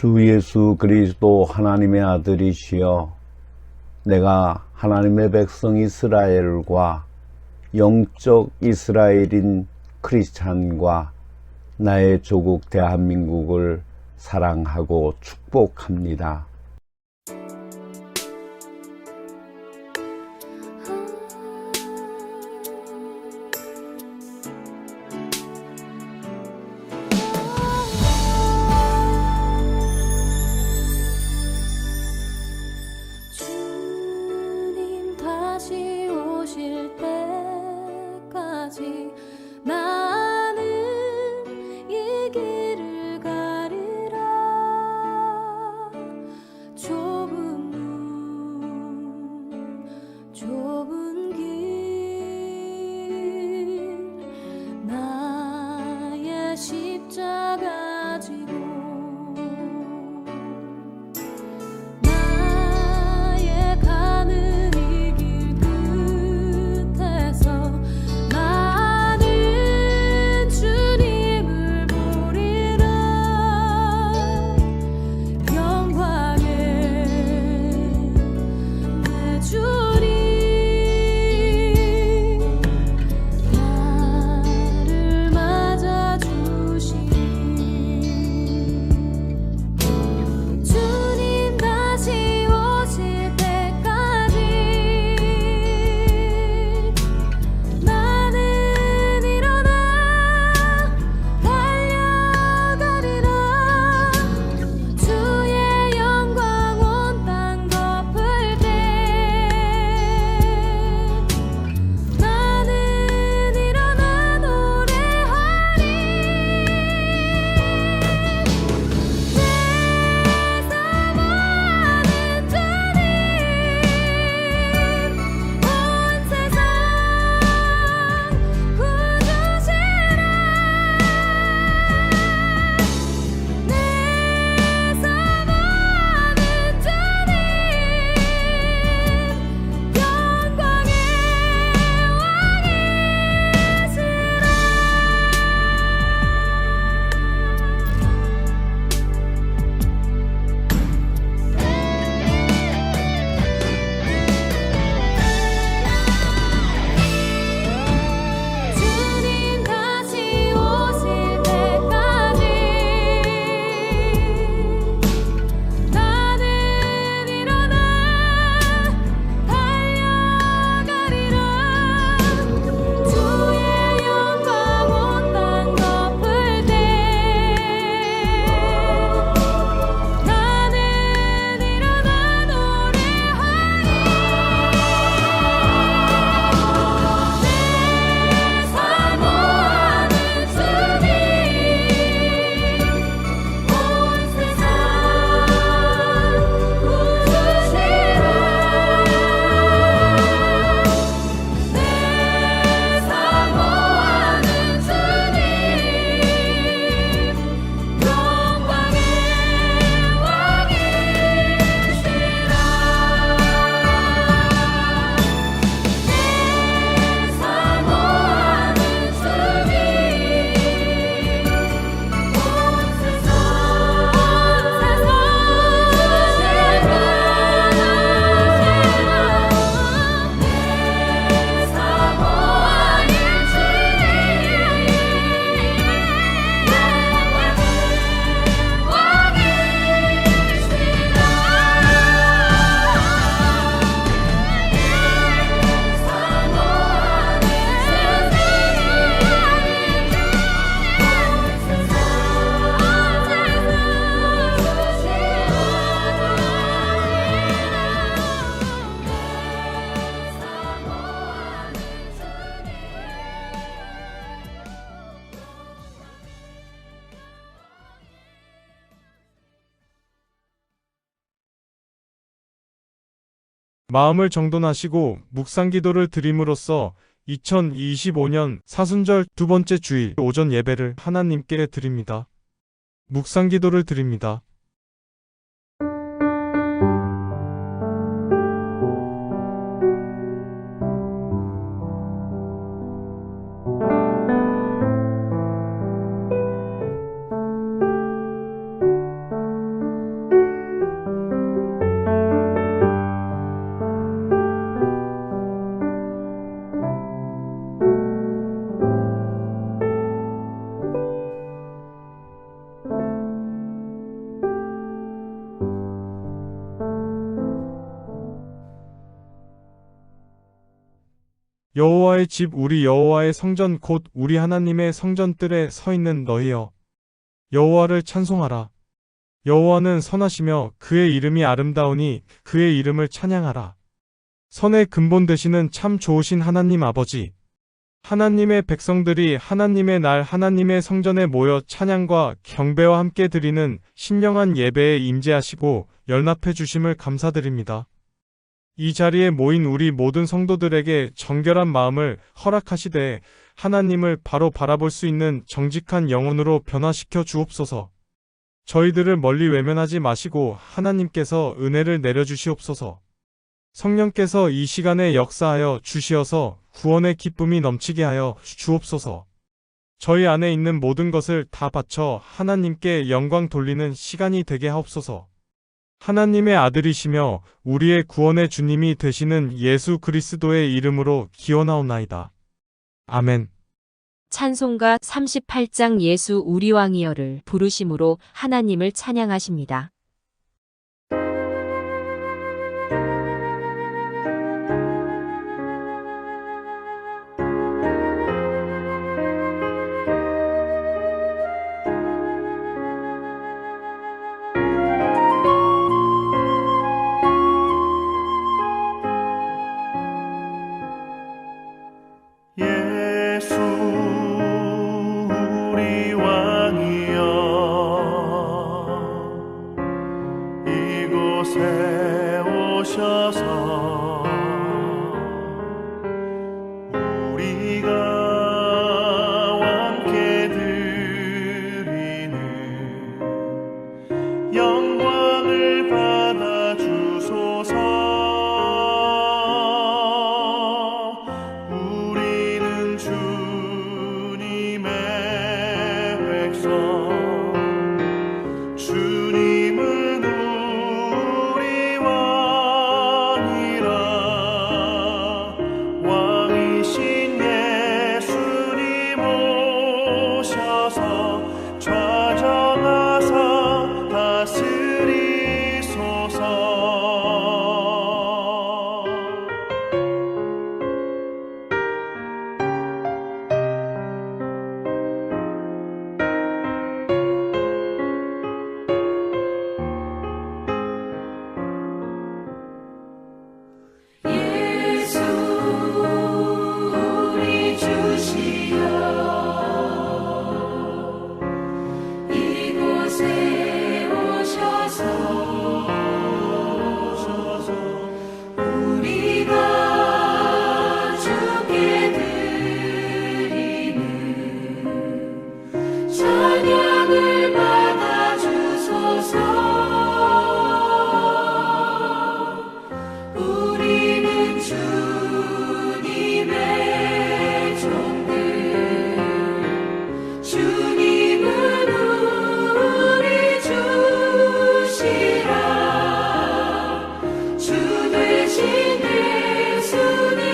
주 예수 그리스도 하나님의 아들이시여, 내가 하나님의 백성 이스라엘과 영적 이스라엘인 크리스찬과 나의 조국 대한민국을 사랑하고 축복합니다. 주님 다시 오실 때까지 나는 이 길을 가리라. 좁은 문 좁은 길 나의 십자가 지고 나의 가는 이 길 끝에서 나는 주님을 보리라. 영광의 내 주님 나를 맞아주시니 주님 다시 오실 때까지 나는 일어나 달려가리라. 주의 영광 온 땅 덮을 때 나는 일어나 노래하리. 내 사모하는 주님 온 세상 구주시라. 내 사모하는 주님 영광의 주님 다시 오실 때까지 나는 일어나 달려가리라. 주의 영광 온 땅 덮을 때 나는 일어나 노래하리. 내 사모하는 주님 온 세상 구주시라. 내 사모하는 주님 영광의 왕이시라. 내 사모하는 주님 온 세상 마음을 정돈하시고 묵상 기도를 드림으로써 2025년 사순절 두 번째 주일 오전 예배를 하나님께 드립니다. 묵상 기도를 드립니다. 여호와의 집 우리 여호와의 성전 곧 우리 하나님의 성전뜰에 서 있는 너희여. 여호와를 찬송하라. 여호와는 선하시며 그의 이름이 아름다우니 그의 이름을 찬양하라. 선의 근본 되시는 참 좋으신 하나님 아버지. 하나님의 백성들이 하나님의 날 하나님의 성전에 모여 찬양과 경배와 함께 드리는 신령한 예배에 임재하시고 연합해 주심을 감사드립니다. 이 자리에 모인 우리 모든 성도들에게 정결한 마음을 허락하시되 하나님을 바로 바라볼 수 있는 정직한 영혼으로 변화시켜 주옵소서. 저희들을 멀리 외면하지 마시고 하나님께서 은혜를 내려주시옵소서. 성령께서 이 시간에 역사하여 주시어서 구원의 기쁨이 넘치게 하여 주옵소서. 저희 안에 있는 모든 것을 다 바쳐 하나님께 영광 돌리는 시간이 되게 하옵소서. 하나님의 아들이시며 우리의 구원의 주님이 되시는 예수 그리스도의 이름으로 기원하옵나이다. 아멘. 찬송가 38장 예수 우리 왕이여를 부르심으로 하나님을 찬양하십니다. 예수 우리 왕이여 이곳에 오셔서 우리가 함께 드리는 영광을 받아 주소서. 우리는 주님의 백성, 주님은 우리 왕이라. 왕이신 예수님 오셔서 좌정하사 다스리소서. 예수 우리 주시여 이곳에 오셔서 우리가 주께 드리는 찬양을 받아 주소서. 우리는 주님의 종들, 주님은 우리 주시라. 주 되신 예수님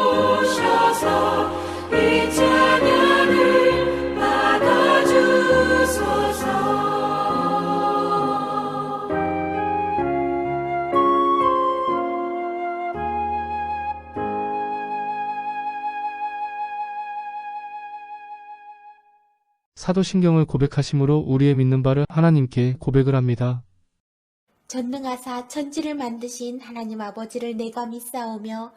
오셔서 이 찬양을 받아 주소서. 사도신경을 고백하심으로 우리의 믿는 바를 하나님께 고백을 합니다. 전능하사 천지를 만드신 하나님 아버지를 내가 믿사오며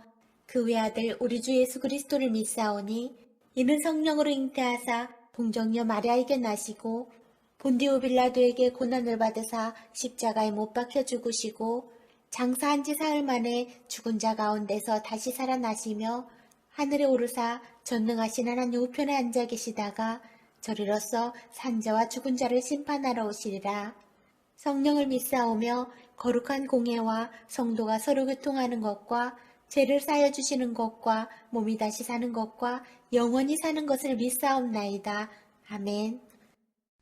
그 외아들 우리 주 예수 그리스도를 믿사오니 이는 성령으로 잉태하사 동정녀 마리아에게 나시고 본디오 빌라도에게 고난을 받으사 십자가에 못 박혀 죽으시고 장사한 지 사흘 만에 죽은 자 가운데서 다시 살아나시며 하늘에 오르사 전능하신 하나님 우편에 앉아 계시다가 저리로서 산자와 죽은 자를 심판하러 오시리라. 성령을 믿사오며 거룩한 공예와 성도가 서로 교통하는 것과 죄를 사여 주시는 것과 몸이 다시 사는 것과 영원히 사는 것을 믿사옵나이다. 아멘.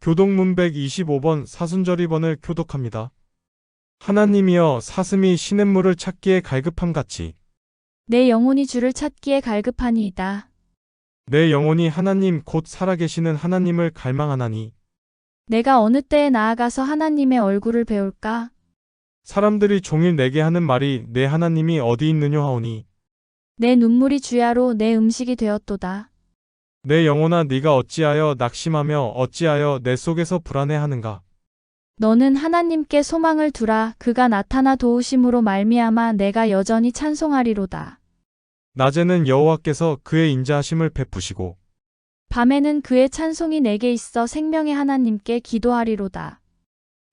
교독문 125번 사순절 2번을 교독합니다. 하나님이여 사슴이 시냇물을 찾기에 갈급함 같이 내 영혼이 주를 찾기에 갈급하니이다. 내 영혼이 하나님 곧 살아계시는 하나님을 갈망하나니 내가 어느 때에 나아가서 하나님의 얼굴을 배울까? 사람들이 종일 내게 하는 말이 내 하나님이 어디 있느냐 하오니 내 눈물이 주야로 내 음식이 되었도다. 내 영혼아 네가 어찌하여 낙심하며 어찌하여 내 속에서 불안해하는가. 너는 하나님께 소망을 두라. 그가 나타나 도우심으로 말미암아 내가 여전히 찬송하리로다. 낮에는 여호와께서 그의 인자하심을 베푸시고 밤에는 그의 찬송이 내게 있어 생명의 하나님께 기도하리로다.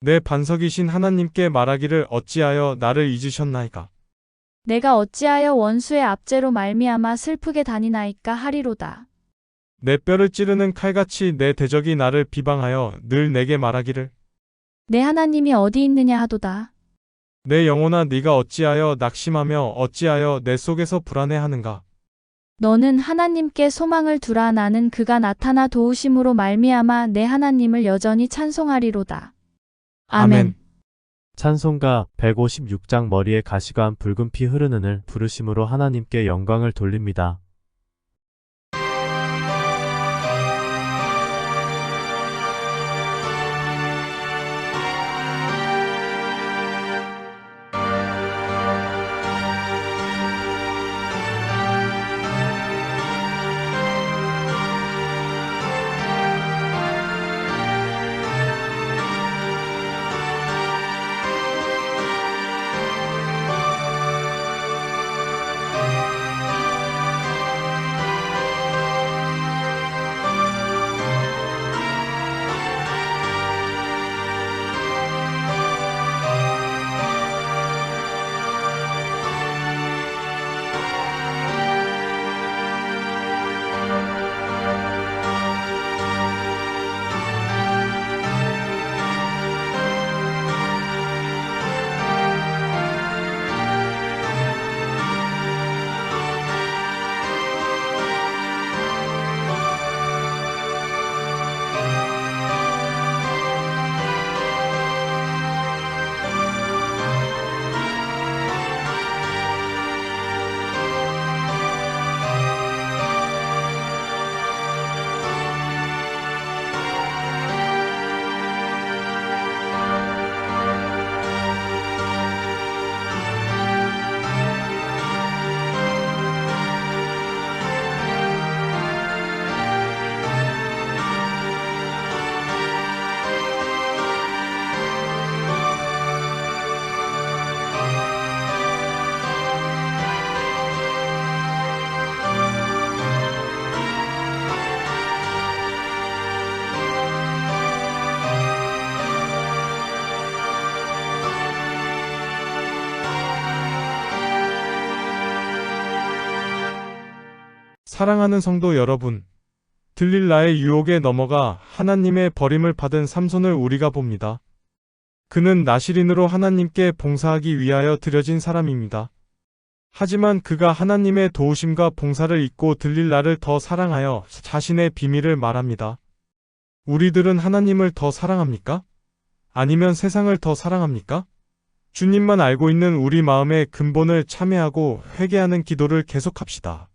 내 반석이신 하나님께 말하기를 어찌하여 나를 잊으셨나이까. 내가 어찌하여 원수의 압제로 말미암아 슬프게 다니나이까 하리로다. 내 뼈를 찌르는 칼같이 내 대적이 나를 비방하여 늘 내게 말하기를 내 하나님이 어디 있느냐 하도다. 내 영혼아 네가 어찌하여 낙심하며 어찌하여 내 속에서 불안해하는가. 너는 하나님께 소망을 두라. 나는 그가 나타나 도우심으로 말미암아 내 하나님을 여전히 찬송하리로다. 아멘. 찬송가 156장 머리에 가시가 한 붉은 피 흐르는 을 부르심으로 하나님께 영광을 돌립니다. 사랑하는 성도 여러분, 들릴라의 유혹에 넘어가 하나님의 버림을 받은 삼손을 우리가 봅니다. 그는 나실인으로 하나님께 봉사하기 위하여 들여진 사람입니다. 하지만 그가 하나님의 도우심과 봉사를 잊고 들릴라를 더 사랑하여 자신의 비밀을 말합니다. 우리들은 하나님을 더 사랑합니까? 아니면 세상을 더 사랑합니까? 주님만 알고 있는 우리 마음의 근본을 참회하고 회개하는 기도를 계속합시다.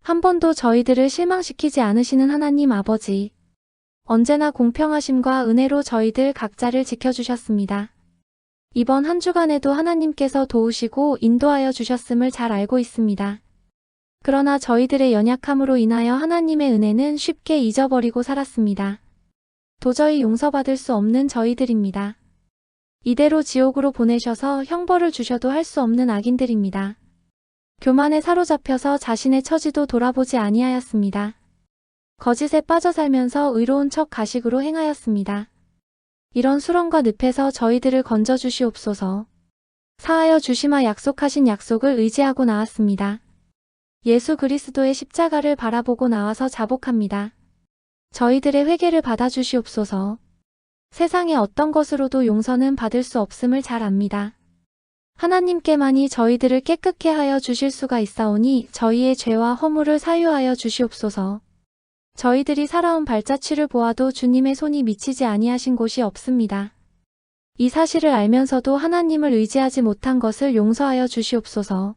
한 번도 저희들을 실망시키지 않으시는 하나님 아버지. 언제나 공평하심과 은혜로 저희들 각자를 지켜주셨습니다. 이번 한 주간에도 하나님께서 도우시고 인도하여 주셨음을 잘 알고 있습니다. 그러나 저희들의 연약함으로 인하여 하나님의 은혜는 쉽게 잊어버리고 살았습니다. 도저히 용서받을 수 없는 저희들입니다. 이대로 지옥으로 보내셔서 형벌을 주셔도 할 수 없는 악인들입니다. 교만에 사로잡혀서 자신의 처지도 돌아보지 아니하였습니다. 거짓에 빠져 살면서 의로운 척 가식으로 행하였습니다. 이런 수렁과 늪에서 저희들을 건져 주시옵소서. 사하여 주시마 약속하신 약속을 의지하고 나왔습니다. 예수 그리스도의 십자가를 바라보고 나와서 자복합니다. 저희들의 회개를 받아주시옵소서. 세상의 어떤 것으로도 용서는 받을 수 없음을 잘 압니다. 하나님께만이 저희들을 깨끗게 하여 주실 수가 있사오니 저희의 죄와 허물을 사유하여 주시옵소서. 저희들이 살아온 발자취를 보아도 주님의 손이 미치지 아니하신 곳이 없습니다. 이 사실을 알면서도 하나님을 의지하지 못한 것을 용서하여 주시옵소서.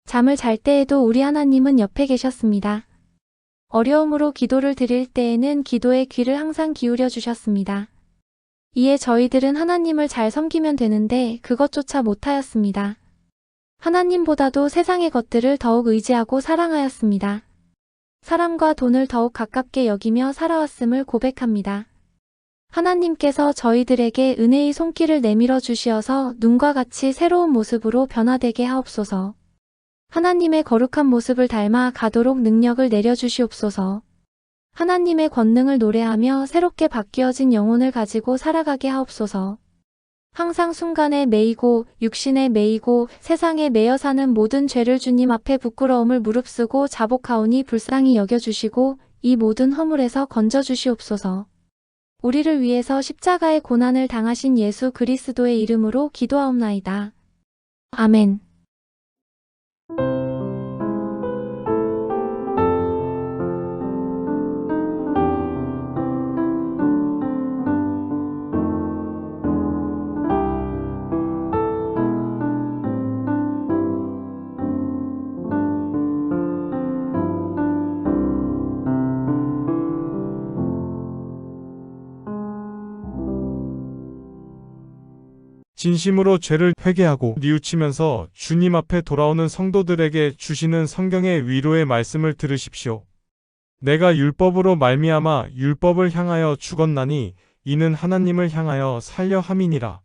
잠을 잘 때에도 우리 하나님은 옆에 계셨습니다. 어려움으로 기도를 드릴 때에는 기도의 귀를 항상 기울여 주셨습니다. 이에 저희들은 하나님을 잘 섬기면 되는데 그것조차 못하였습니다. 하나님보다도 세상의 것들을 더욱 의지하고 사랑하였습니다. 사람과 돈을 더욱 가깝게 여기며 살아왔음을 고백합니다. 하나님께서 저희들에게 은혜의 손길을 내밀어 주시어서 눈과 같이 새로운 모습으로 변화되게 하옵소서. 하나님의 거룩한 모습을 닮아 가도록 능력을 내려주시옵소서. 하나님의 권능을 노래하며 새롭게 바뀌어진 영혼을 가지고 살아가게 하옵소서. 항상 순간에 매이고 육신에 매이고 세상에 매여 사는 모든 죄를 주님 앞에 부끄러움을 무릅쓰고 자복하오니 불쌍히 여겨주시고 이 모든 허물에서 건져주시옵소서. 우리를 위해서 십자가의 고난을 당하신 예수 그리스도의 이름으로 기도하옵나이다. 아멘. 진심으로 죄를 회개하고 뉘우치면서 주님 앞에 돌아오는 성도들에게 주시는 성경의 위로의 말씀을 들으십시오. 내가 율법으로 말미암아 율법을 향하여 죽었나니 이는 하나님을 향하여 살려 함이니라.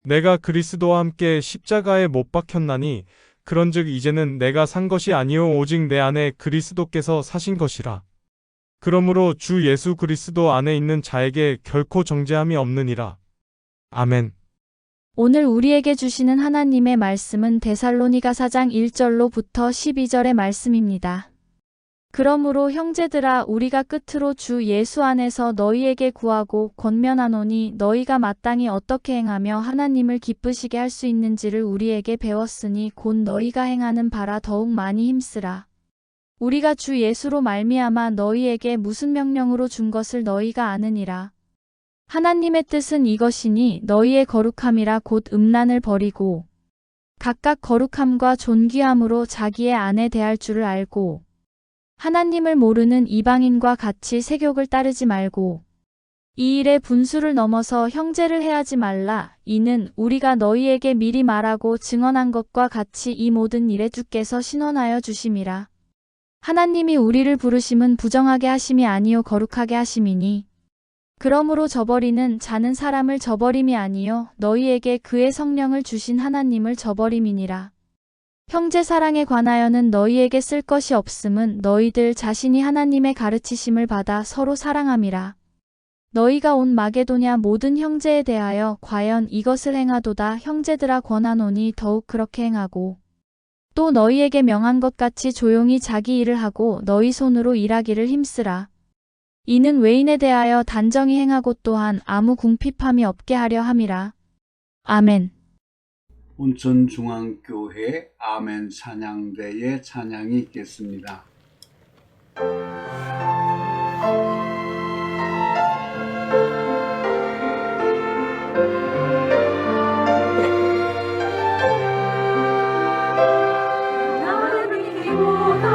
내가 그리스도와 함께 십자가에 못 박혔나니 그런즉 이제는 내가 산 것이 아니요 오직 내 안에 그리스도께서 사신 것이라. 그러므로 주 예수 그리스도 안에 있는 자에게 결코 정죄함이 없느니라. 아멘. 오늘 우리에게 주시는 하나님의 말씀은 데살로니가 4장 1절로부터 12절의 말씀입니다. 그러므로 형제들아 우리가 끝으로 주 예수 안에서 너희에게 구하고 권면하노니 너희가 마땅히 어떻게 행하며 하나님을 기쁘시게 할 수 있는지를 우리에게 배웠으니 곧 너희가 행하는 바라 더욱 많이 힘쓰라. 우리가 주 예수로 말미암아 너희에게 무슨 명령으로 준 것을 너희가 아느니라. 하나님의 뜻은 이것이니 너희의 거룩함이라 곧 음란을 버리고 각각 거룩함과 존귀함으로 자기의 아내 대할 줄을 알고 하나님을 모르는 이방인과 같이 세욕을 따르지 말고 이 일에 분수를 넘어서 형제를 해하지 말라. 이는 우리가 너희에게 미리 말하고 증언한 것과 같이 이 모든 일에 주께서 신원하여 주심이라. 하나님이 우리를 부르심은 부정하게 하심이 아니요 거룩하게 하심이니 그러므로 저버리는 자는 사람을 저버림이 아니요 너희에게 그의 성령을 주신 하나님을 저버림이니라. 형제 사랑에 관하여는 너희에게 쓸 것이 없음은 너희들 자신이 하나님의 가르치심을 받아 서로 사랑함이라. 너희가 온 마게도냐 모든 형제에 대하여 과연 이것을 행하도다 형제들아 권하노니 더욱 그렇게 행하고 또 너희에게 명한 것 같이 조용히 자기 일을 하고 너희 손으로 일하기를 힘쓰라. 이는 외인에 대하여 단정히 행하고 또한 아무 궁핍함이 없게 하려 함이라. 아멘. 온천중앙교회 아멘 찬양대의 찬양이 있겠습니다. 나를 믿기보다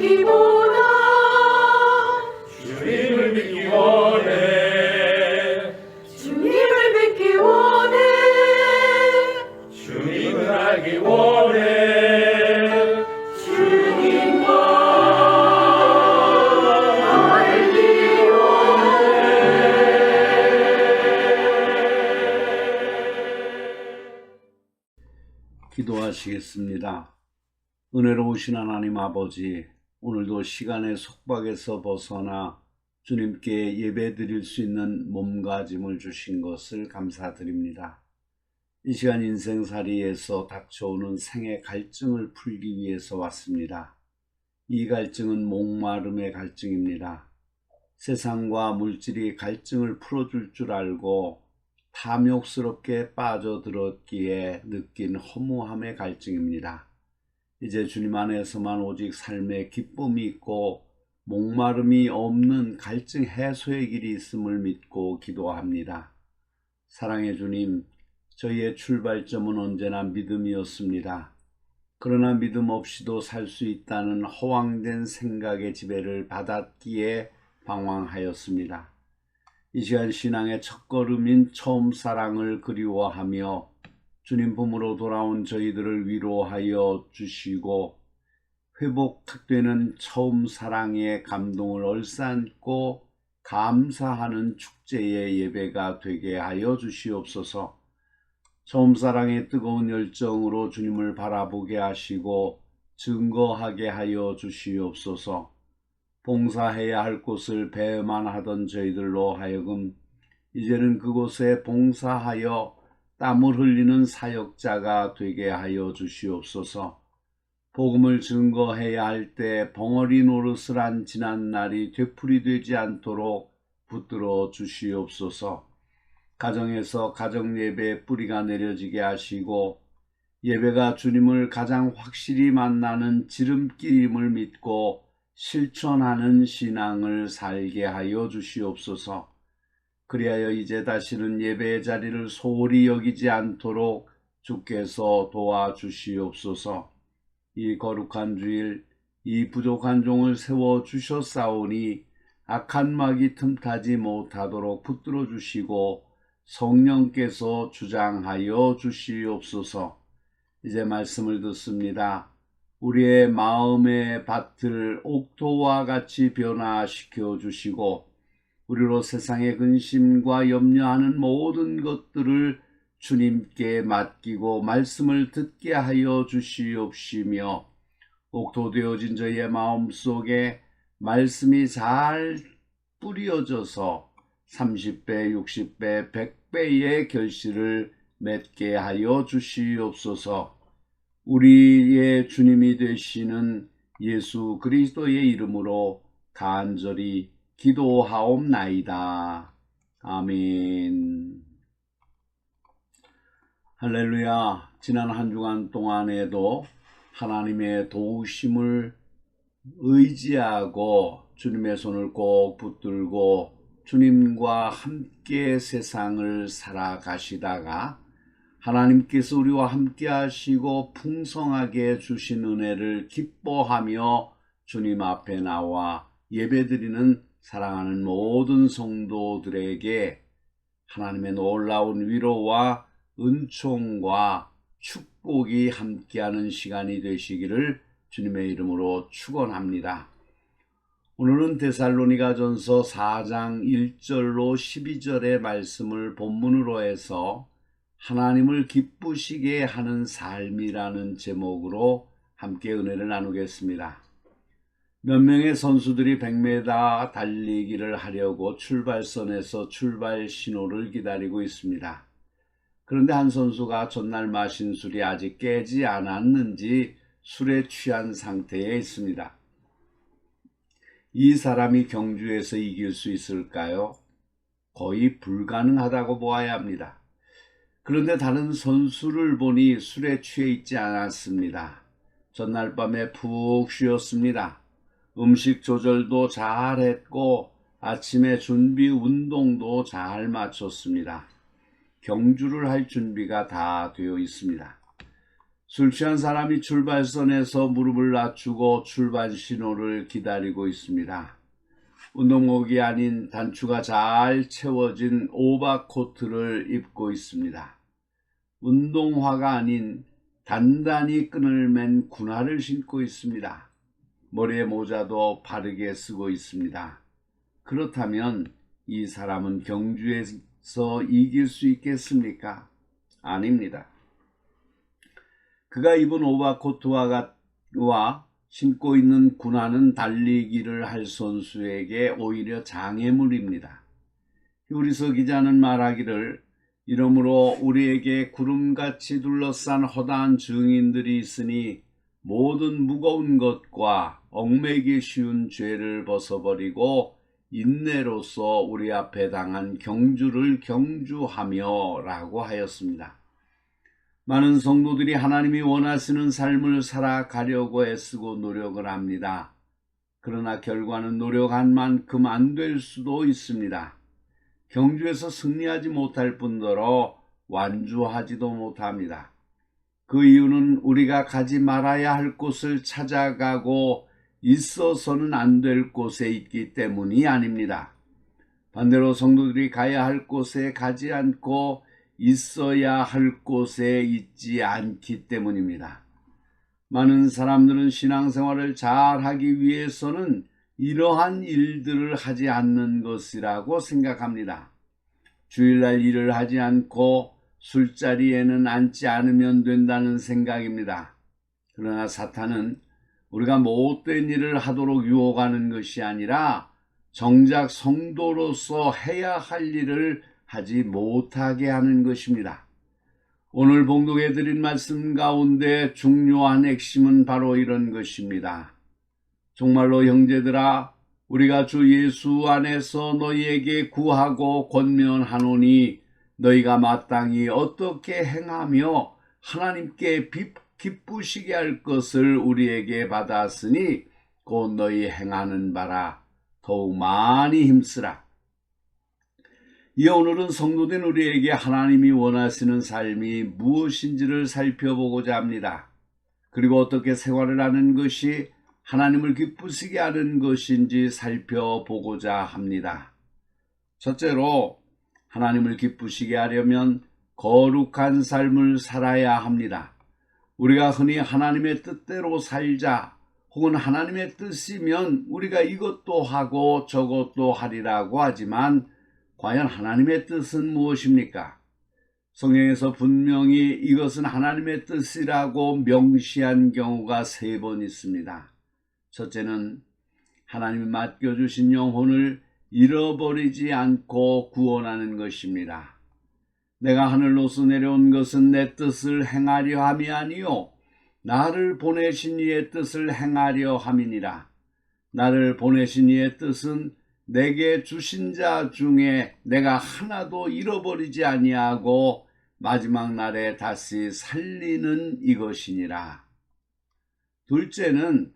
뵙기보다 주님을 믿기 원해 주님을 뵙기 원해 주님을 알기 원해 주님과 알기 기도하시겠습니다. 은혜로우신 하나님 아버지, 오늘도 시간의 속박에서 벗어나 주님께 예배드릴 수 있는 몸가짐을 주신 것을 감사드립니다. 이 시간 인생살이에서 닥쳐오는 생의 갈증을 풀기 위해서 왔습니다. 이 갈증은 목마름의 갈증입니다. 세상과 물질이 갈증을 풀어줄 줄 알고 탐욕스럽게 빠져들었기에 느낀 허무함의 갈증입니다. 이제 주님 안에서만 오직 삶의 기쁨이 있고 목마름이 없는 갈증 해소의 길이 있음을 믿고 기도합니다. 사랑의 주님, 저희의 출발점은 언제나 믿음이었습니다. 그러나 믿음 없이도 살 수 있다는 허황된 생각의 지배를 받았기에 방황하였습니다. 이 시간 신앙의 첫걸음인 처음 사랑을 그리워하며 주님 품으로 돌아온 저희들을 위로하여 주시고 회복되는 처음 사랑의 감동을 얼싸안고 감사하는 축제의 예배가 되게 하여 주시옵소서. 처음 사랑의 뜨거운 열정으로 주님을 바라보게 하시고 증거하게 하여 주시옵소서. 봉사해야 할 곳을 배만 하던 저희들로 하여금 이제는 그곳에 봉사하여 땀을 흘리는 사역자가 되게 하여 주시옵소서. 복음을 증거해야 할 때 벙어리 노릇을 한 지난 날이 되풀이되지 않도록 붙들어 주시옵소서. 가정에서 가정 예배의 뿌리가 내려지게 하시고 예배가 주님을 가장 확실히 만나는 지름길임을 믿고 실천하는 신앙을 살게 하여 주시옵소서. 그리하여 이제 다시는 예배의 자리를 소홀히 여기지 않도록 주께서 도와주시옵소서. 이 거룩한 주일 이 부족한 종을 세워주셨사오니 악한 막이 틈타지 못하도록 붙들어 주시고 성령께서 주장하여 주시옵소서. 이제 말씀을 듣습니다. 우리의 마음의 밭을 옥토와 같이 변화시켜 주시고 우리로 세상의 근심과 염려하는 모든 것들을 주님께 맡기고 말씀을 듣게 하여 주시옵시며 옥토되어진 저희의 마음속에 말씀이 잘 뿌려져서 30배, 60배, 100배의 결실을 맺게 하여 주시옵소서. 우리의 주님이 되시는 예수 그리스도의 이름으로 간절히 기도하옵나이다. 아멘. 할렐루야. 지난 한 주간 동안에도 하나님의 도우심을 의지하고 주님의 손을 꼭 붙들고 주님과 함께 세상을 살아가시다가 하나님께서 우리와 함께 하시고 풍성하게 주신 은혜를 기뻐하며 주님 앞에 나와 예배드리는 사랑하는 모든 성도들에게 하나님의 놀라운 위로와 은총과 축복이 함께하는 시간이 되시기를 주님의 이름으로 축원합니다. 오늘은 데살로니가전서 4장 1절로 12절의 말씀을 본문으로 해서 하나님을 기쁘시게 하는 삶이라는 제목으로 함께 은혜를 나누겠습니다. 몇 명의 선수들이 100m 달리기를 하려고 출발선에서 출발 신호를 기다리고 있습니다. 그런데 한 선수가 전날 마신 술이 아직 깨지 않았는지 술에 취한 상태에 있습니다. 이 사람이 경주에서 이길 수 있을까요? 거의 불가능하다고 보아야 합니다. 그런데 다른 선수를 보니 술에 취해 있지 않았습니다. 전날 밤에 푹 쉬었습니다. 음식 조절도 잘했고 아침에 준비 운동도 잘 마쳤습니다. 경주를 할 준비가 다 되어 있습니다. 술 취한 사람이 출발선에서 무릎을 낮추고 출발 신호를 기다리고 있습니다. 운동복이 아닌 단추가 잘 채워진 오버코트를 입고 있습니다. 운동화가 아닌 단단히 끈을 맨 군화를 신고 있습니다. 머리에 모자도 바르게 쓰고 있습니다. 그렇다면 이 사람은 경주에서 이길 수 있겠습니까? 아닙니다. 그가 입은 오버코트와 신고 있는 군화는 달리기를 할 선수에게 오히려 장애물입니다. 히브리서 기자는 말하기를 이러므로 우리에게 구름같이 둘러싼 허다한 증인들이 있으니 모든 무거운 것과 얽매기 쉬운 죄를 벗어버리고 인내로서 우리 앞에 당한 경주를 경주하며 라고 하였습니다. 많은 성도들이 하나님이 원하시는 삶을 살아가려고 애쓰고 노력을 합니다. 그러나 결과는 노력한 만큼 안 될 수도 있습니다. 경주에서 승리하지 못할 뿐더러 완주하지도 못합니다. 그 이유는 우리가 가지 말아야 할 곳을 찾아가고 있어서는 안 될 곳에 있기 때문이 아닙니다. 반대로 성도들이 가야 할 곳에 가지 않고 있어야 할 곳에 있지 않기 때문입니다. 많은 사람들은 신앙생활을 잘하기 위해서는 이러한 일들을 하지 않는 것이라고 생각합니다. 주일날 일을 하지 않고 술자리에는 앉지 않으면 된다는 생각입니다. 그러나 사탄은 우리가 못된 일을 하도록 유혹하는 것이 아니라 정작 성도로서 해야 할 일을 하지 못하게 하는 것입니다. 오늘 봉독해드린 말씀 가운데 중요한 핵심은 바로 이런 것입니다. 정말로 형제들아, 우리가 주 예수 안에서 너희에게 구하고 권면하노니 너희가 마땅히 어떻게 행하며 하나님께 기쁘시게 할 것을 우리에게 받았으니 곧 너희 행하는 바라. 더욱 많이 힘쓰라. 이 오늘은 성도된 우리에게 하나님이 원하시는 삶이 무엇인지를 살펴보고자 합니다. 그리고 어떻게 생활을 하는 것이 하나님을 기쁘시게 하는 것인지 살펴보고자 합니다. 첫째로 하나님을 기쁘시게 하려면 거룩한 삶을 살아야 합니다. 우리가 흔히 하나님의 뜻대로 살자 혹은 하나님의 뜻이면 우리가 이것도 하고 저것도 하리라고 하지만 과연 하나님의 뜻은 무엇입니까? 성경에서 분명히 이것은 하나님의 뜻이라고 명시한 경우가 3번 있습니다. 첫째는 하나님이 맡겨주신 영혼을 잃어버리지 않고 구원하는 것입니다. 내가 하늘로서 내려온 것은 내 뜻을 행하려 함이 아니요 나를 보내신 이의 뜻을 행하려 함이니라. 나를 보내신 이의 뜻은 내게 주신 자 중에 내가 하나도 잃어버리지 아니하고 마지막 날에 다시 살리는 이것이니라. 둘째는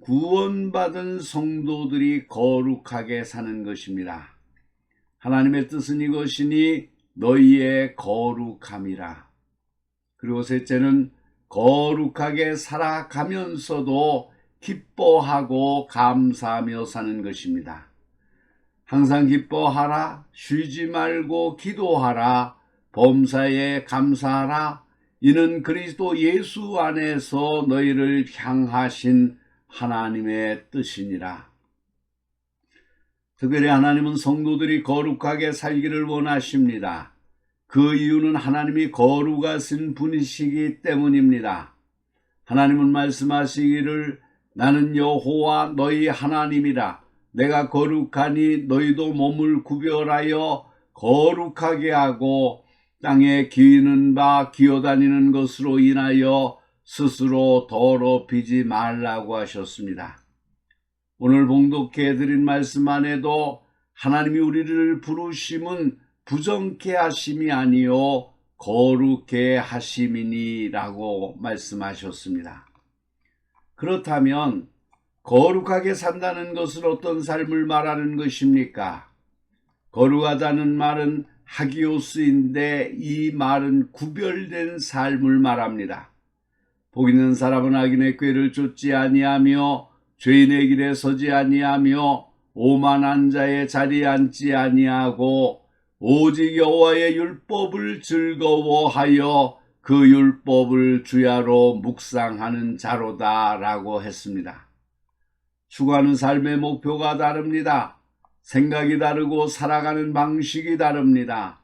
구원받은 성도들이 거룩하게 사는 것입니다. 하나님의 뜻은 이것이니 너희의 거룩함이라. 그리고 셋째는 거룩하게 살아가면서도 기뻐하고 감사하며 사는 것입니다. 항상 기뻐하라, 쉬지 말고 기도하라, 범사에 감사하라. 이는 그리스도 예수 안에서 너희를 향하신 하나님의 뜻이니라. 특별히 하나님은 성도들이 거룩하게 살기를 원하십니다. 그 이유는 하나님이 거룩하신 분이시기 때문입니다. 하나님은 말씀하시기를 나는 여호와 너희 하나님이라. 내가 거룩하니 너희도 몸을 구별하여 거룩하게 하고 땅에 기는 바 기어다니는 것으로 인하여 스스로 더럽히지 말라고 하셨습니다. 오늘 봉독해드린 말씀 안에도 하나님이 우리를 부르심은 부정케 하심이 아니요 거룩케 하심이니라고 말씀하셨습니다. 그렇다면 거룩하게 산다는 것은 어떤 삶을 말하는 것입니까? 거룩하다는 말은 하기오스인데 이 말은 구별된 삶을 말합니다. 복 있는 사람은 악인의 꾀를 쫓지 아니하며 죄인의 길에 서지 아니하며 오만한 자의 자리에 앉지 아니하고 오직 여호와의 율법을 즐거워하여 그 율법을 주야로 묵상하는 자로다라고 했습니다. 추구하는 삶의 목표가 다릅니다. 생각이 다르고 살아가는 방식이 다릅니다.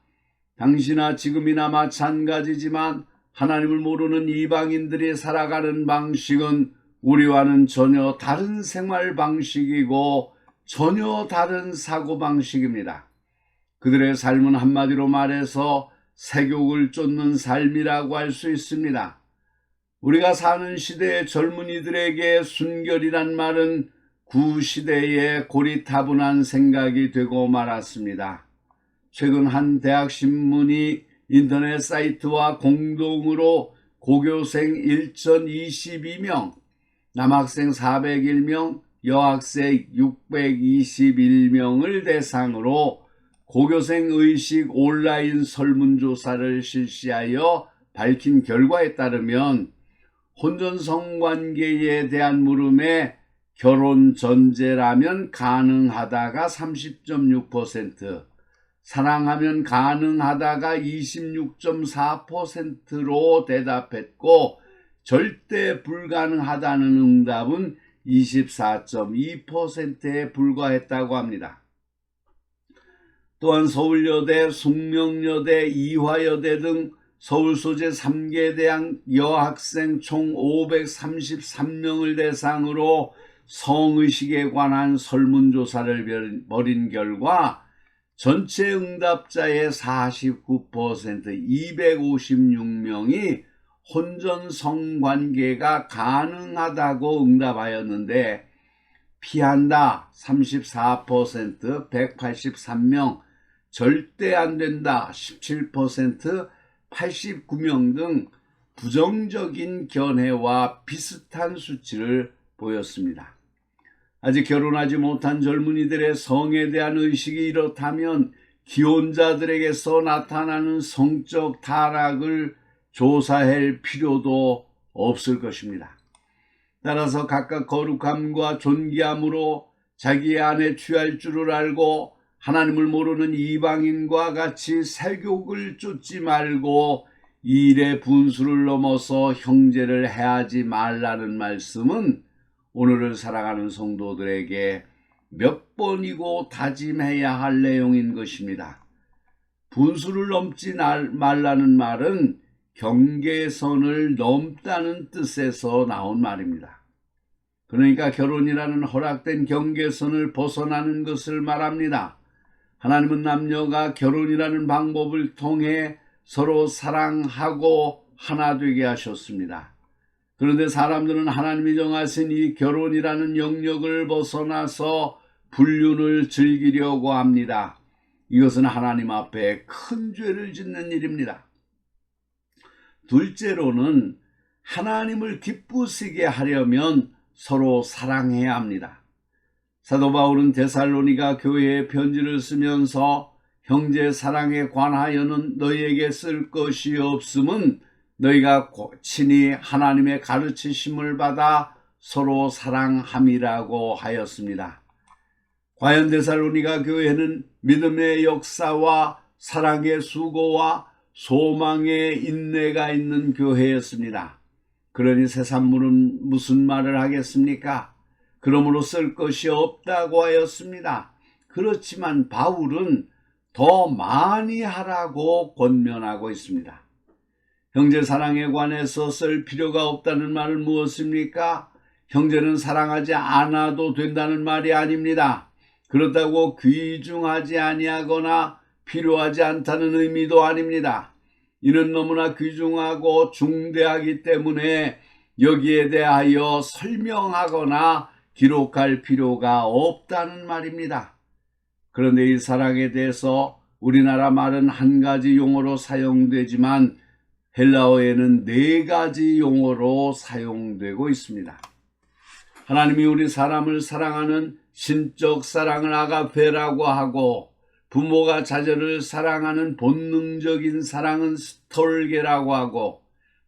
당시나 지금이나 마찬가지지만 하나님을 모르는 이방인들이 살아가는 방식은 우리와는 전혀 다른 생활 방식이고 전혀 다른 사고 방식입니다. 그들의 삶은 한마디로 말해서 세욕을 쫓는 삶이라고 할 수 있습니다. 우리가 사는 시대의 젊은이들에게 순결이란 말은 구시대의 고리타분한 생각이 되고 말았습니다. 최근 한 대학신문이 인터넷 사이트와 공동으로 고교생 1022명, 남학생 401명, 여학생 621명을 대상으로 고교생 의식 온라인 설문조사를 실시하여 밝힌 결과에 따르면 혼전 성관계에 대한 물음에 결혼 전제라면 가능하다가 30.6%, 사랑하면 가능하다가 26.4%로 대답했고 절대 불가능하다는 응답은 24.2%에 불과했다고 합니다. 또한 서울여대, 숙명여대, 이화여대 등 서울 소재 3개 대학 여학생 총 533명을 대상으로 성의식에 관한 설문조사를 벌인 결과 전체 응답자의 49%, 256명이 혼전 성관계가 가능하다고 응답하였는데 피한다 34%, 183명, 절대 안 된다 17%, 89명 등 부정적인 견해와 비슷한 수치를 보였습니다. 아직 결혼하지 못한 젊은이들의 성에 대한 의식이 이렇다면 기혼자들에게서 나타나는 성적 타락을 조사할 필요도 없을 것입니다. 따라서 각각 거룩함과 존귀함으로 자기의 안에 취할 줄을 알고 하나님을 모르는 이방인과 같이 세욕을 쫓지 말고 일의 분수를 넘어서 형제를 해하지 말라는 말씀은 오늘을 살아가는 성도들에게 몇 번이고 다짐해야 할 내용인 것입니다. 분수를 넘지 말라는 말은 경계선을 넘다는 뜻에서 나온 말입니다. 그러니까 결혼이라는 허락된 경계선을 벗어나는 것을 말합니다. 하나님은 남녀가 결혼이라는 방법을 통해 서로 사랑하고 하나 되게 하셨습니다. 그런데 사람들은 하나님이 정하신 이 결혼이라는 영역을 벗어나서 불륜을 즐기려고 합니다. 이것은 하나님 앞에 큰 죄를 짓는 일입니다. 둘째로는 하나님을 기쁘시게 하려면 서로 사랑해야 합니다. 사도 바울은 데살로니가 교회에 편지를 쓰면서 형제 사랑에 관하여는 너희에게 쓸 것이 없음은 너희가 친히 하나님의 가르치심을 받아 서로 사랑함이라고 하였습니다. 과연 데살로니가 교회는 믿음의 역사와 사랑의 수고와 소망의 인내가 있는 교회였습니다. 그러니 새산물은 무슨 말을 하겠습니까? 그러므로 쓸 것이 없다고 하였습니다. 그렇지만 바울은 더 많이 하라고 권면하고 있습니다. 형제 사랑에 관해서 쓸 필요가 없다는 말은 무엇입니까? 형제는 사랑하지 않아도 된다는 말이 아닙니다. 그렇다고 귀중하지 아니하거나 필요하지 않다는 의미도 아닙니다. 이는 너무나 귀중하고 중대하기 때문에 여기에 대하여 설명하거나 기록할 필요가 없다는 말입니다. 그런데 이 사랑에 대해서 우리나라 말은 한 가지 용어로 사용되지만 헬라어에는 4가지 용어로 사용되고 있습니다. 하나님이 우리 사람을 사랑하는 신적 사랑을 아가페라고 하고 부모가 자녀를 사랑하는 본능적인 사랑은 스톨게라고 하고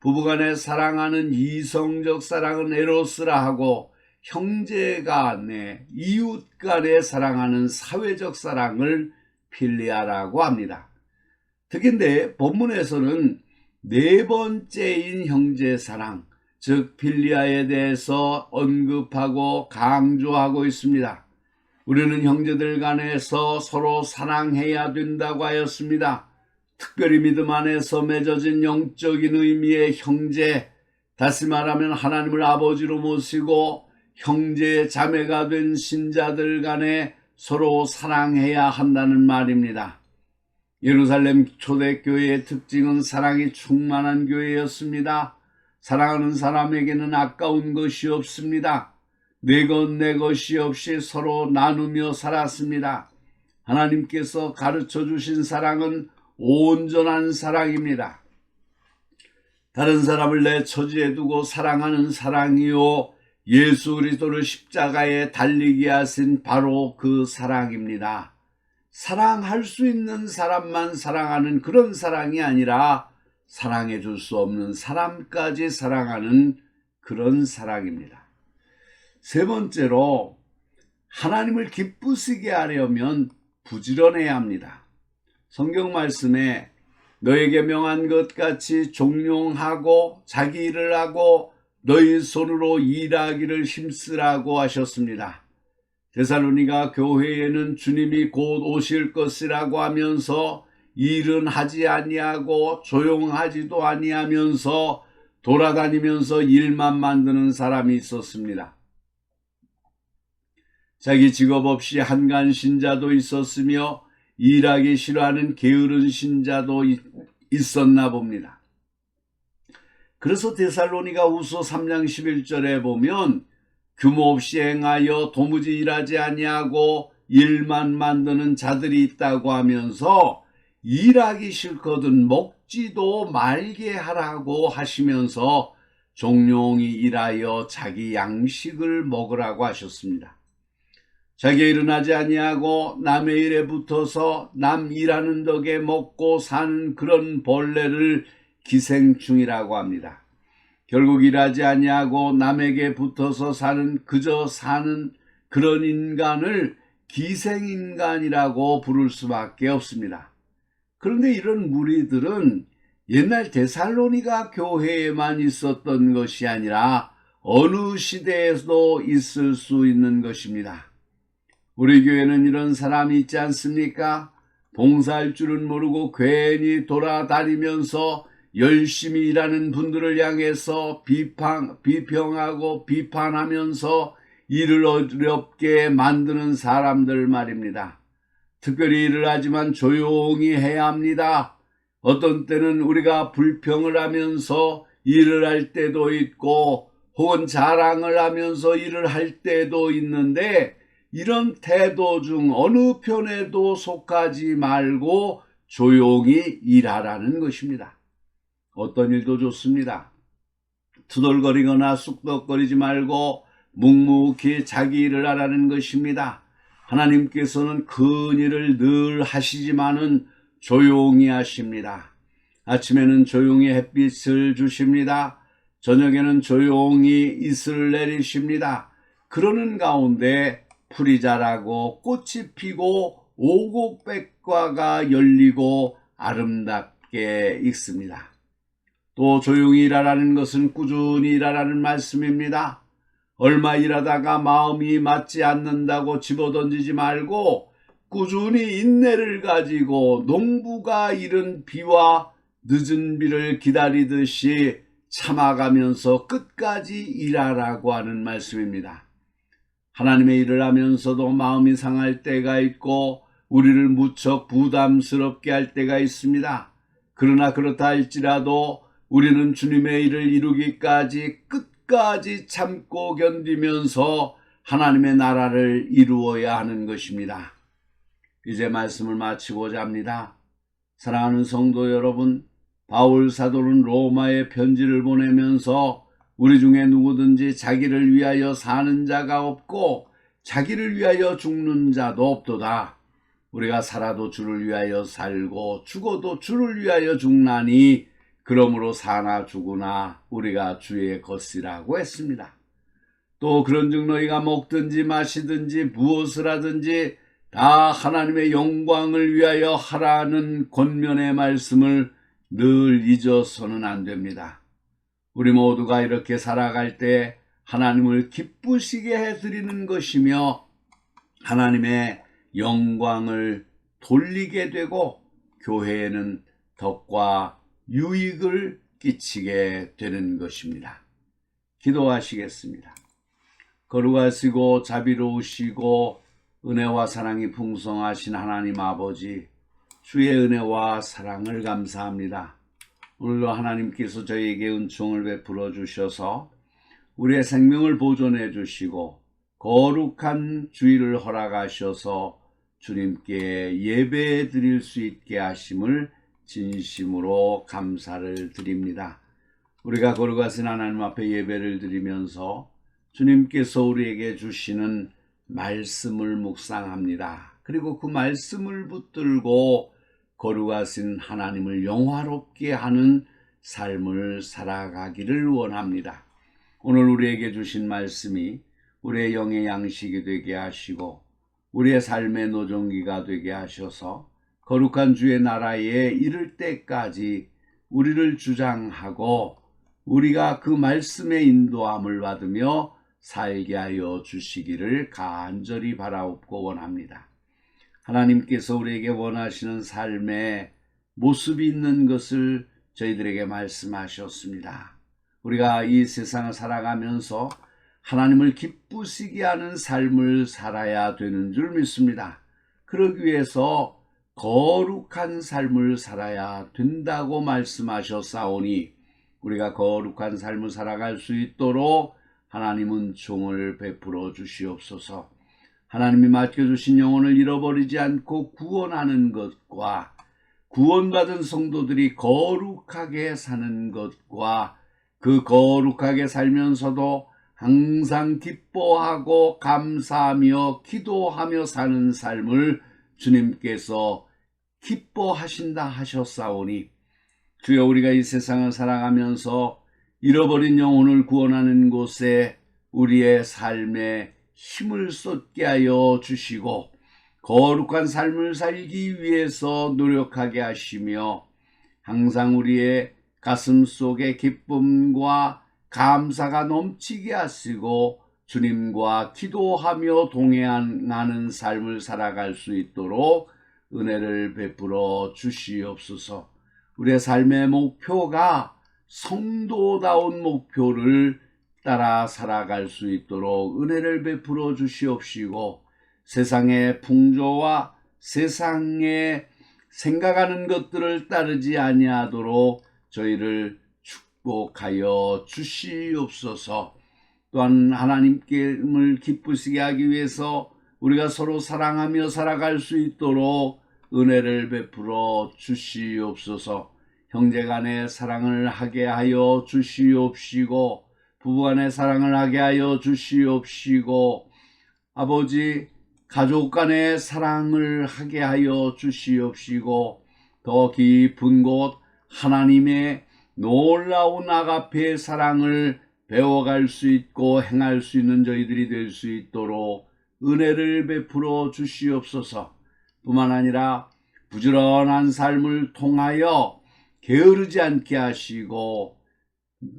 부부간에 사랑하는 이성적 사랑은 에로스라 하고 형제간에 이웃간에 사랑하는 사회적 사랑을 필리아라고 합니다. 특히 본문에서는 네 번째인 형제 사랑, 즉 필리아에 대해서 언급하고 강조하고 있습니다. 우리는 형제들 간에서 서로 사랑해야 된다고 하였습니다. 특별히 믿음 안에서 맺어진 영적인 의미의 형제, 다시 말하면 하나님을 아버지로 모시고 형제 자매가 된 신자들 간에 서로 사랑해야 한다는 말입니다. 예루살렘 초대교회의 특징은 사랑이 충만한 교회였습니다. 사랑하는 사람에게는 아까운 것이 없습니다. 내 것 내 것이 없이 서로 나누며 살았습니다. 하나님께서 가르쳐 주신 사랑은 온전한 사랑입니다. 다른 사람을 내 처지에 두고 사랑하는 사랑이요, 예수 그리스도를 십자가에 달리게 하신 바로 그 사랑입니다. 사랑할 수 있는 사람만 사랑하는 그런 사랑이 아니라 사랑해 줄 수 없는 사람까지 사랑하는 그런 사랑입니다. 세 번째로, 하나님을 기쁘시게 하려면 부지런해야 합니다. 성경 말씀에 너에게 명한 것 같이 종용하고 자기 일을 하고 너희 손으로 일하기를 힘쓰라고 하셨습니다. 데살로니가 교회에는 주님이 곧 오실 것이라고 하면서 일은 하지 아니하고 조용하지도 아니하면서 돌아다니면서 일만 만드는 사람이 있었습니다. 자기 직업 없이 한간 신자도 있었으며 일하기 싫어하는 게으른 신자도 있었나 봅니다. 그래서 데살로니가 후서 3장 11절에 보면 규모 없이 행하여 도무지 일하지 아니하고 일만 만드는 자들이 있다고 하면서 일하기 싫거든 먹지도 말게 하라고 하시면서 종용이 일하여 자기 양식을 먹으라고 하셨습니다. 자기 일은 하지 아니하고 남의 일에 붙어서 남 일하는 덕에 먹고 사는 그런 벌레를 기생충이라고 합니다. 결국 일하지 아니하고 남에게 붙어서 그저 사는 그런 인간을 기생인간이라고 부를 수밖에 없습니다. 그런데 이런 무리들은 옛날 데살로니가 교회에만 있었던 것이 아니라 어느 시대에도 있을 수 있는 것입니다. 우리 교회는 이런 사람이 있지 않습니까? 봉사할 줄은 모르고 괜히 돌아다니면서 열심히 일하는 분들을 향해서 비평하고 비판하면서 일을 어렵게 만드는 사람들 말입니다. 특별히 일을 하지만 조용히 해야 합니다. 어떤 때는 우리가 불평을 하면서 일을 할 때도 있고 혹은 자랑을 하면서 일을 할 때도 있는데 이런 태도 중 어느 편에도 속하지 말고 조용히 일하라는 것입니다. 어떤 일도 좋습니다. 투덜거리거나 쑥덕거리지 말고 묵묵히 자기 일을 하라는 것입니다. 하나님께서는 큰 일을 늘 하시지만은 조용히 하십니다. 아침에는 조용히 햇빛을 주십니다. 저녁에는 조용히 이슬을 내리십니다. 그러는 가운데 풀이 자라고 꽃이 피고 오곡백과가 열리고 아름답게 익습니다. 또 조용히 일하라는 것은 꾸준히 일하라는 말씀입니다. 얼마 일하다가 마음이 맞지 않는다고 집어던지지 말고 꾸준히 인내를 가지고 농부가 이른 비와 늦은 비를 기다리듯이 참아가면서 끝까지 일하라고 하는 말씀입니다. 하나님의 일을 하면서도 마음이 상할 때가 있고 우리를 무척 부담스럽게 할 때가 있습니다. 그러나 그렇다 할지라도 우리는 주님의 일을 이루기까지 끝까지 참고 견디면서 하나님의 나라를 이루어야 하는 것입니다. 이제 말씀을 마치고자 합니다. 사랑하는 성도 여러분, 바울 사도는 로마에 편지를 보내면서 우리 중에 누구든지 자기를 위하여 사는 자가 없고 자기를 위하여 죽는 자도 없도다. 우리가 살아도 주를 위하여 살고 죽어도 주를 위하여 죽나니 그러므로 사나 죽으나 우리가 주의 것이라고 했습니다. 또 그런즉 너희가 먹든지 마시든지 무엇을 하든지 다 하나님의 영광을 위하여 하라는 권면의 말씀을 늘 잊어서는 안 됩니다. 우리 모두가 이렇게 살아갈 때 하나님을 기쁘시게 해드리는 것이며 하나님의 영광을 돌리게 되고 교회에는 덕과 유익을 끼치게 되는 것입니다. 기도하시겠습니다. 거룩하시고 자비로우시고 은혜와 사랑이 풍성하신 하나님 아버지, 주의 은혜와 사랑을 감사합니다. 오늘도 하나님께서 저희에게 은총을 베풀어 주셔서 우리의 생명을 보존해 주시고 거룩한 주일을 허락하셔서 주님께 예배 드릴 수 있게 하심을 진심으로 감사를 드립니다. 우리가 거룩하신 하나님 앞에 예배를 드리면서 주님께서 우리에게 주시는 말씀을 묵상합니다. 그리고 그 말씀을 붙들고 거룩하신 하나님을 영화롭게 하는 삶을 살아가기를 원합니다. 오늘 우리에게 주신 말씀이 우리의 영의 양식이 되게 하시고 우리의 삶의 노종기가 되게 하셔서 거룩한 주의 나라에 이를 때까지 우리를 주장하고 우리가 그 말씀의 인도함을 받으며 살게 하여 주시기를 간절히 바라옵고 원합니다. 하나님께서 우리에게 원하시는 삶의 모습이 있는 것을 저희들에게 말씀하셨습니다. 우리가 이 세상을 살아가면서 하나님을 기쁘시게 하는 삶을 살아야 되는 줄 믿습니다. 그러기 위해서 거룩한 삶을 살아야 된다고 말씀하셨사오니 우리가 거룩한 삶을 살아갈 수 있도록 하나님은 종을 베풀어 주시옵소서. 하나님이 맡겨주신 영혼을 잃어버리지 않고 구원하는 것과 구원받은 성도들이 거룩하게 사는 것과 그 거룩하게 살면서도 항상 기뻐하고 감사하며 기도하며 사는 삶을 주님께서 기뻐하신다 하셨사오니 주여 우리가 이 세상을 살아가면서 잃어버린 영혼을 구원하는 곳에 우리의 삶에 힘을 쏟게 하여 주시고 거룩한 삶을 살기 위해서 노력하게 하시며 항상 우리의 가슴 속에 기쁨과 감사가 넘치게 하시고 주님과 기도하며 동행하는 삶을 살아갈 수 있도록 은혜를 베풀어 주시옵소서. 우리의 삶의 목표가 성도다운 목표를 따라 살아갈 수 있도록 은혜를 베풀어 주시옵시고 세상의 풍조와 세상에 생각하는 것들을 따르지 아니하도록 저희를 축복하여 주시옵소서. 또한 하나님께를 기쁘시게 하기 위해서 우리가 서로 사랑하며 살아갈 수 있도록 은혜를 베풀어 주시옵소서. 형제간의 사랑을 하게 하여 주시옵시고 부부간의 사랑을 하게 하여 주시옵시고 아버지 가족 간의 사랑을 하게 하여 주시옵시고 더 깊은 곳 하나님의 놀라운 아가페의 사랑을 배워갈 수 있고 행할 수 있는 저희들이 될 수 있도록 은혜를 베풀어 주시옵소서. 뿐만 아니라 부지런한 삶을 통하여 게으르지 않게 하시고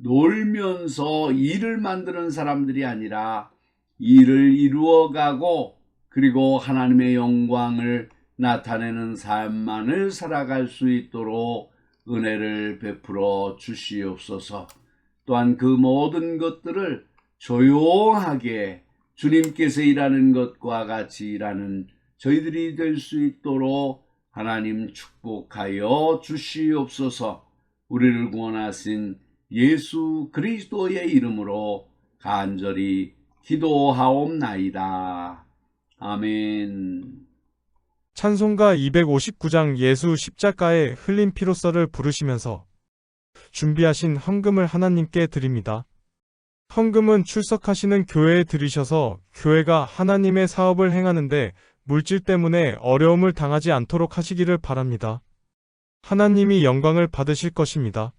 놀면서 일을 만드는 사람들이 아니라 일을 이루어가고 그리고 하나님의 영광을 나타내는 삶만을 살아갈 수 있도록 은혜를 베풀어 주시옵소서. 또한 그 모든 것들을 조용하게 주님께서 일하는 것과 같이 일하는 저희들이 될 수 있도록 하나님 축복하여 주시옵소서. 우리를 구원하신 예수 그리스도의 이름으로 간절히 기도하옵나이다. 아멘. 찬송가 259장 예수 십자가의 흘린 피로서를 부르시면서 준비하신 헌금을 하나님께 드립니다. 헌금은 출석하시는 교회에 드리셔서 교회가 하나님의 사업을 행하는데 물질 때문에 어려움을 당하지 않도록 하시기를 바랍니다. 하나님이 영광을 받으실 것입니다.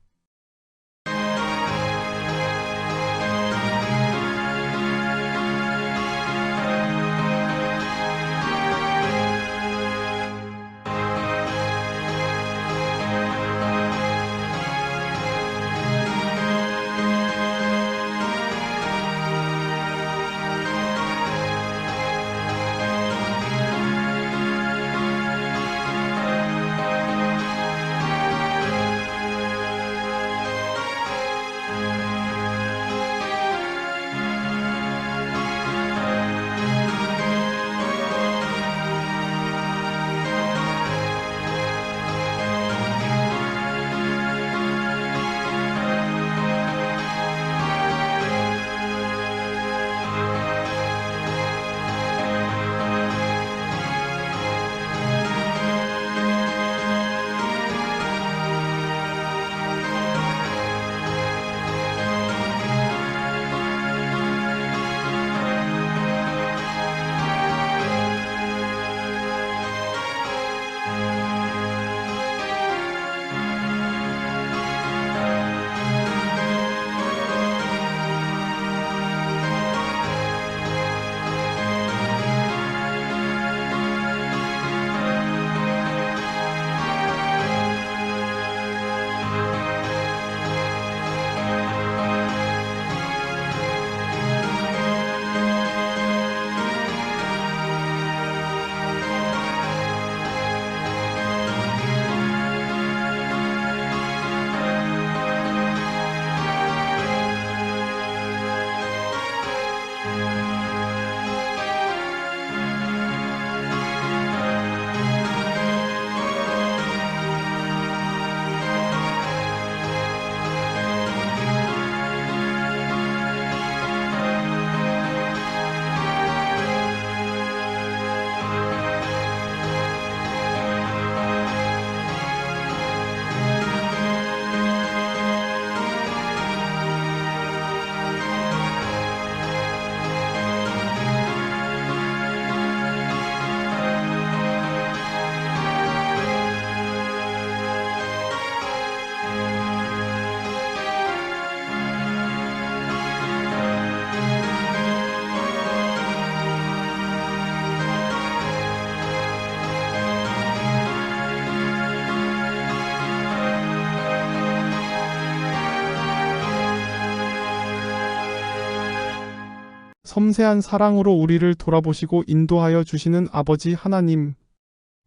섬세한 사랑으로 우리를 돌아보시고 인도하여 주시는 아버지 하나님.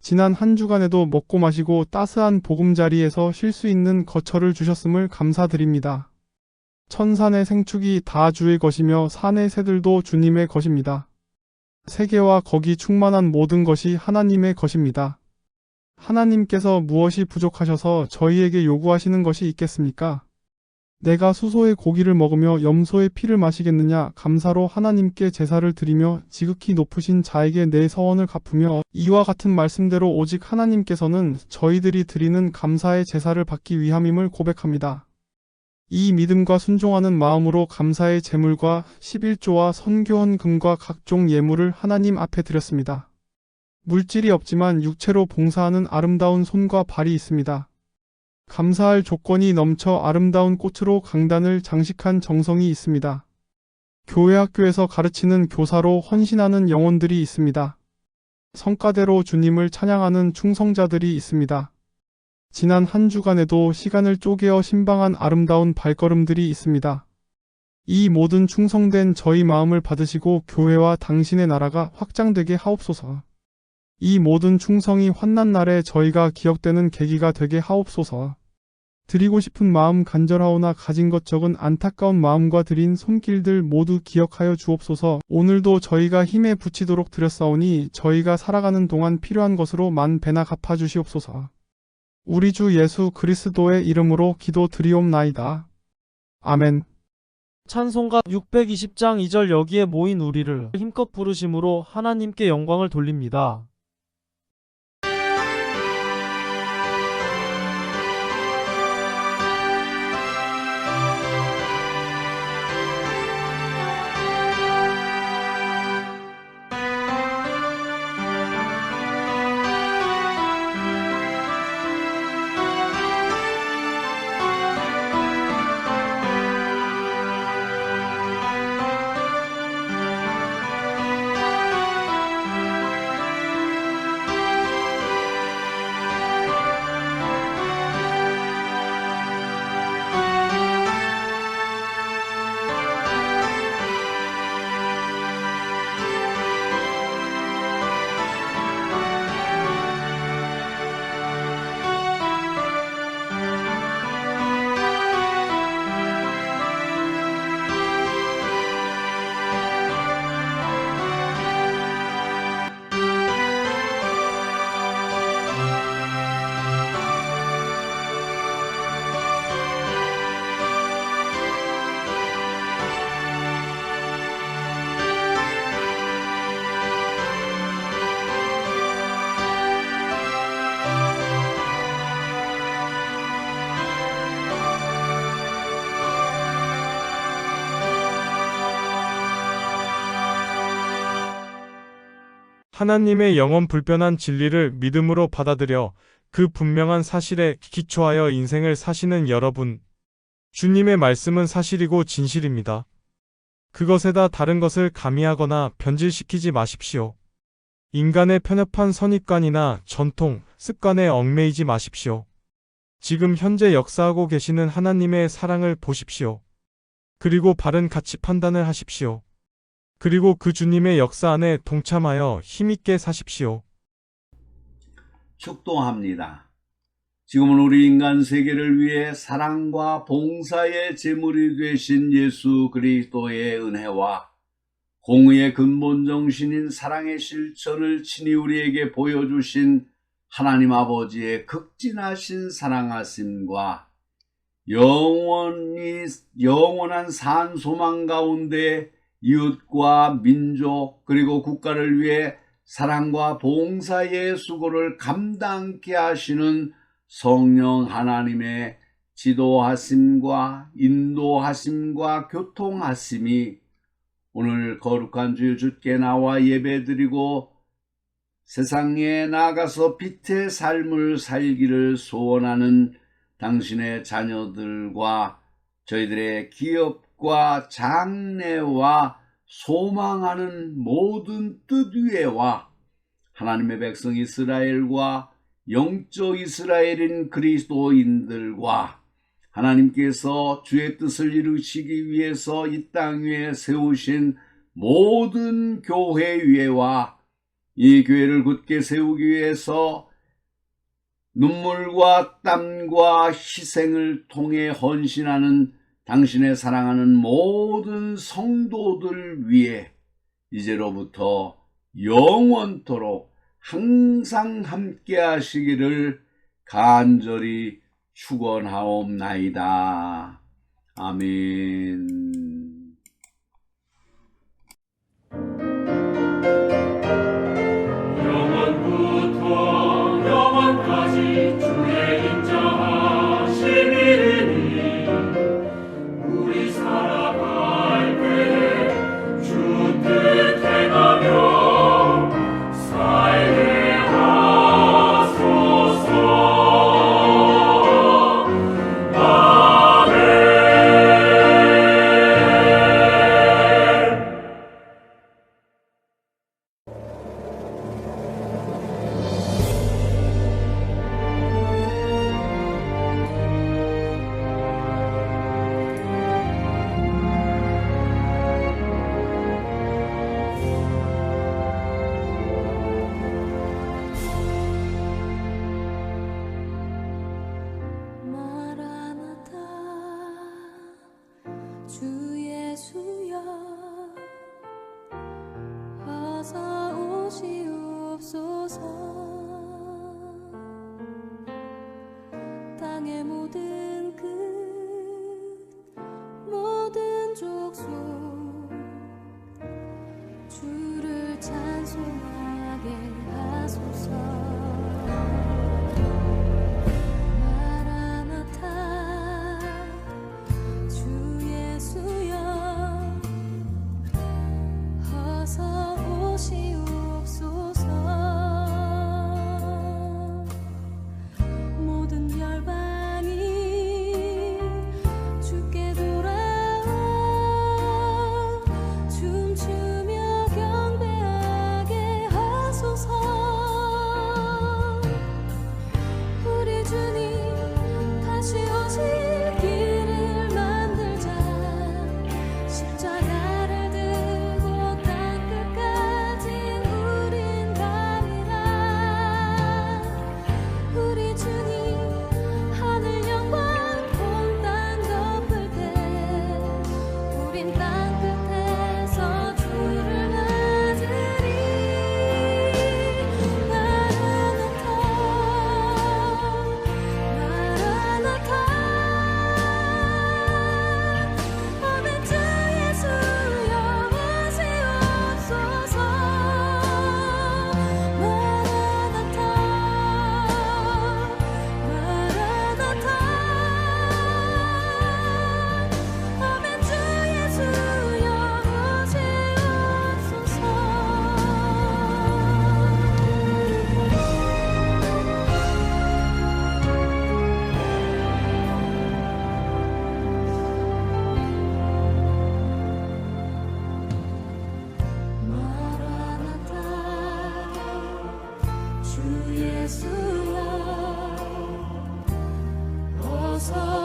지난 한 주간에도 먹고 마시고 따스한 보금자리에서 쉴 수 있는 거처를 주셨음을 감사드립니다. 천산의 생축이 다 주의 것이며 산의 새들도 주님의 것입니다. 세계와 거기 충만한 모든 것이 하나님의 것입니다. 하나님께서 무엇이 부족하셔서 저희에게 요구하시는 것이 있겠습니까? 내가 수소의 고기를 먹으며 염소의 피를 마시겠느냐? 감사로 하나님께 제사를 드리며 지극히 높으신 자에게 내 서원을 갚으며 이와 같은 말씀대로 오직 하나님께서는 저희들이 드리는 감사의 제사를 받기 위함임을 고백합니다. 이 믿음과 순종하는 마음으로 감사의 제물과 11조와 선교헌금과 각종 예물을 하나님 앞에 드렸습니다. 물질이 없지만 육체로 봉사하는 아름다운 손과 발이 있습니다. 감사할 조건이 넘쳐 아름다운 꽃으로 강단을 장식한 정성이 있습니다. 교회 학교에서 가르치는 교사로 헌신하는 영혼들이 있습니다. 성과대로 주님을 찬양하는 충성자들이 있습니다. 지난 한 주간에도 시간을 쪼개어 신방한 아름다운 발걸음들이 있습니다. 이 모든 충성된 저희 마음을 받으시고 교회와 당신의 나라가 확장되게 하옵소서. 이 모든 충성이 환난 날에 저희가 기억되는 계기가 되게 하옵소서. 드리고 싶은 마음 간절하오나 가진 것 적은 안타까운 마음과 드린 손길들 모두 기억하여 주옵소서. 오늘도 저희가 힘에 부치도록 드렸사오니 저희가 살아가는 동안 필요한 것으로 만 배나 갚아주시옵소서. 우리 주 예수 그리스도의 이름으로 기도드리옵나이다. 아멘. 찬송가 620장 2절 여기에 모인 우리를 힘껏 부르심으로 하나님께 영광을 돌립니다. 하나님의 영원 불변한 진리를 믿음으로 받아들여 그 분명한 사실에 기초하여 인생을 사시는 여러분. 주님의 말씀은 사실이고 진실입니다. 그것에다 다른 것을 가미하거나 변질시키지 마십시오. 인간의 편협한 선입관이나 전통, 습관에 얽매이지 마십시오. 지금 현재 역사하고 계시는 하나님의 사랑을 보십시오. 그리고 바른 가치 판단을 하십시오. 그리고 그 주님의 역사 안에 동참하여 힘있게 사십시오. 축도합니다. 지금은 우리 인간 세계를 위해 사랑과 봉사의 제물이 되신 예수 그리스도의 은혜와 공의의 근본 정신인 사랑의 실천을 친히 우리에게 보여주신 하나님 아버지의 극진하신 사랑하심과 영원한 산 소망 가운데 이웃과 민족 그리고 국가를 위해 사랑과 봉사의 수고를 감당케 하시는 성령 하나님의 지도하심과 인도하심과 교통하심이 오늘 거룩한 주께 나와 예배드리고 세상에 나가서 빛의 삶을 살기를 소원하는 당신의 자녀들과 저희들의 기업과 장래와 소망하는 모든 뜻 위에와 하나님의 백성 이스라엘과 영적 이스라엘인 그리스도인들과 하나님께서 주의 뜻을 이루시기 위해서 이 땅 위에 세우신 모든 교회위와 이 교회를 굳게 세우기 위해서 눈물과 땀과 희생을 통해 헌신하는 당신의 사랑하는 모든 성도들 위해 이제로부터 영원토록 항상 함께 하시기를 간절히 축원하옵나이다. 아멘. 영원부터 영원까지 주의 인자하심이니 우리 살아갈 때에 주 뜻 행하며 살게 하소서. 아멘. 마라나타 주 예수여 어서 오시옵소서. 땅의 모든 끝 모든 족속 주를 찬송하게 하소서. 마라나타 주 예수여 어서 오시옵소서. 모든 열방이 주께 돌아와 춤추며 경배하게 하소서. 우리 주님 다시 오실 길을 만들자. 십자가를 들고 땅끝까지 우린 가리라. 우리 주님 하늘 영광 온 땅 덮을 때 우린 땅끝에서 주를 맞으리. 마라나타 마라나타 아멘. 주 예수여 오시옵소서. 마라나타 마라나타 아멘. 주 예수여 오시옵소서. 마라나타 주 예수여 어서